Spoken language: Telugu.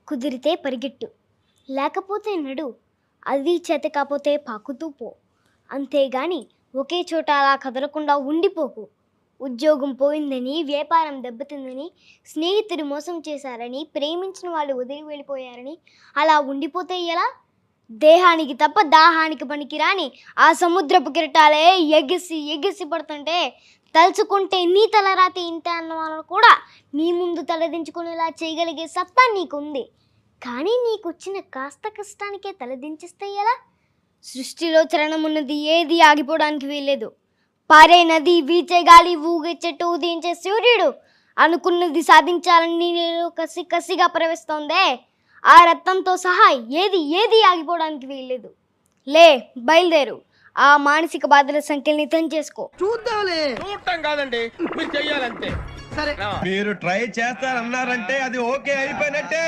కుదిరితే పరిగెట్టు, లేకపోతే నడు, అది చేత కాకపోతే పాకుతూ పో. అంతేగాని ఒకే చోట అలా కదలకుండా ఉండిపోకు. ఉద్యోగం పోయిందని, వ్యాపారం దెబ్బతిందని, స్నేహితుడు మోసం చేశారని, ప్రేమించిన వాళ్ళు వదిలి వెళ్ళిపోయారని అలా ఉండిపోతే ఎలా? దేహానికి తప్ప దాహానికి పనికిరాని ఆ సముద్రపు కిరటాలే ఎగిసి ఎగిసి పడుతుంటే తలుచుకుంటే నీ తలరాతి ఇంతే అన్న వాళ్ళు కూడా నీ ముందు తలదించుకునేలా చేయగలిగే సత్తా నీకుంది. కానీ నీకు వచ్చిన కాస్త కష్టానికే తలదించేస్తే ఎలా? సృష్టిలో చలనమున్నది ఏది ఆగిపోవడానికి వీల్లేదు. పారే నది, వీచే గాలి, ఊగే చెట్టు, ఉదయించే సూర్యుడు అనుకున్నది సాధించాలని నీలో కసి కసిగా ప్రవేశిస్తోందే, ఆ రక్తంతో సహా ఏది ఆగిపోవడానికి వీల్లేదు. లే, బయలుదేరు. ఆ మానసిక బాధల సంఖ్యల్ని తెంచేసుకో. చూద్దాంలే. చూడటం కాదండి, మీరు చెయ్యాలంతే. సరే, మీరు ట్రై చేస్తారన్నారంటే అది ఓకే అయిపోయినట్టే.